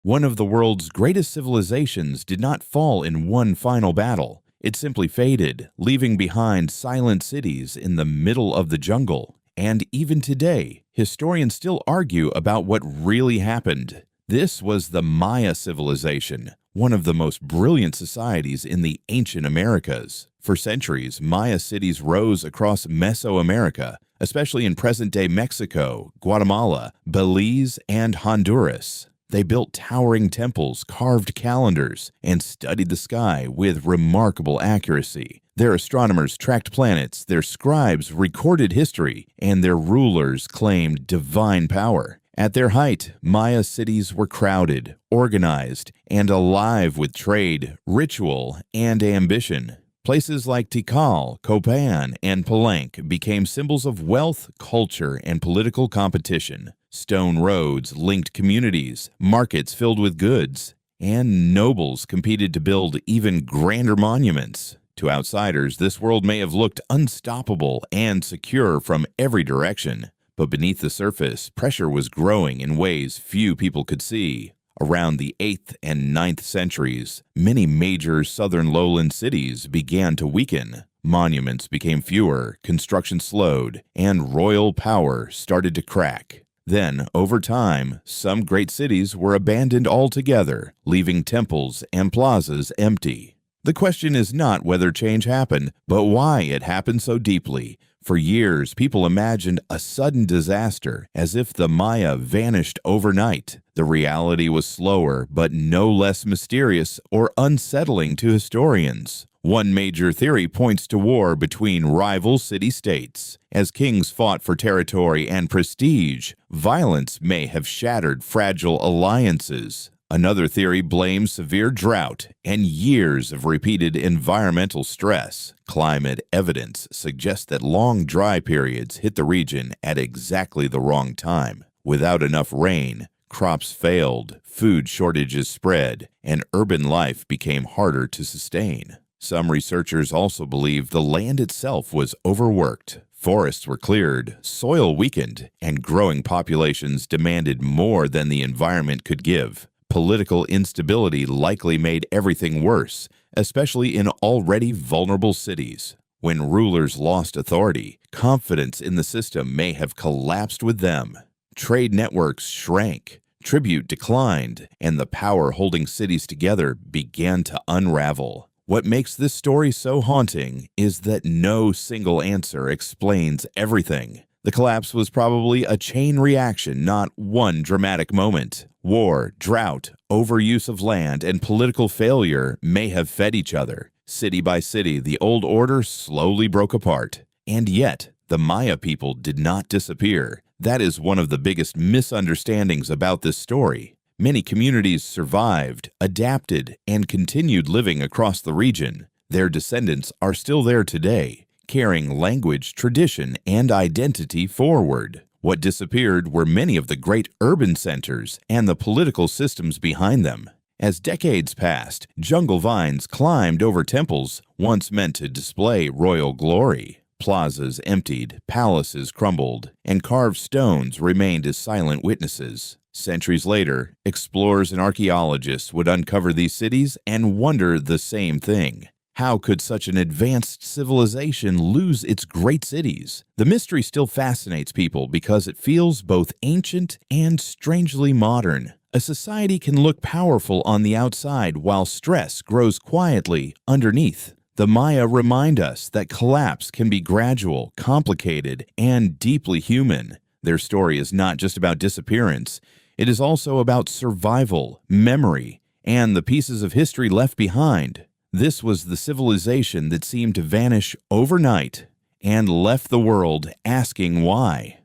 One of the world's greatest civilizations did not fall in one final battle. It simply faded, leaving behind silent cities in the middle of the jungle. And even today, historians still argue about what really happened. This was the Maya civilization, one of the most brilliant societies in the ancient Americas. For centuries, Maya cities rose across Mesoamerica, especially in present-day Mexico, Guatemala, Belize, and Honduras. They built towering temples, carved calendars, and studied the sky with remarkable accuracy. Their astronomers tracked planets, their scribes recorded history, and their rulers claimed divine power. At their height, Maya cities were crowded, organized, and alive with trade, ritual, and ambition. Places like Tikal, Copan, and Palenque became symbols of wealth, culture, and political competition. Stone roads linked communities, markets filled with goods, and nobles competed to build even grander monuments. To outsiders, this world may have looked unstoppable and secure from every direction, but beneath the surface, pressure was growing in ways few people could see. Around the 8th and 9th centuries, many major southern lowland cities began to weaken. Monuments became fewer, construction slowed, and royal power started to crack. Then, over time, some great cities were abandoned altogether, leaving temples and plazas empty. The question is not whether change happened, but why it happened so deeply. For years, people imagined a sudden disaster, as if the Maya vanished overnight. The reality was slower, but no less mysterious or unsettling to historians. One major theory points to war between rival city-states. As kings fought for territory and prestige, violence may have shattered fragile alliances. Another theory blames severe drought and years of repeated environmental stress. Climate evidence suggests that long dry periods hit the region at exactly the wrong time. Without enough rain, crops failed, food shortages spread, and urban life became harder to sustain. Some researchers also believe the land itself was overworked. Forests were cleared, soil weakened, and growing populations demanded more than the environment could give. Political instability likely made everything worse, especially in already vulnerable cities. When rulers lost authority, confidence in the system may have collapsed with them. Trade networks shrank, tribute declined, and the power holding cities together began to unravel. What makes this story so haunting is that no single answer explains everything. The collapse was probably a chain reaction, not one dramatic moment. War, drought, overuse of land, and political failure may have fed each other. City by city, the old order slowly broke apart. And yet, the Maya people did not disappear. That is one of the biggest misunderstandings about this story. Many communities survived, adapted, and continued living across the region. Their descendants are still there today, carrying language, tradition, and identity forward. What disappeared were many of the great urban centers and the political systems behind them. As decades passed, jungle vines climbed over temples once meant to display royal glory. Plazas emptied, palaces crumbled, and carved stones remained as silent witnesses. Centuries later, explorers and archaeologists would uncover these cities and wonder the same thing. How could such an advanced civilization lose its great cities? The mystery still fascinates people because it feels both ancient and strangely modern. A society can look powerful on the outside while stress grows quietly underneath. The Maya remind us that collapse can be gradual, complicated, and deeply human. Their story is not just about disappearance. It is also about survival, memory, and the pieces of history left behind. This was the civilization that seemed to vanish overnight and left the world asking why.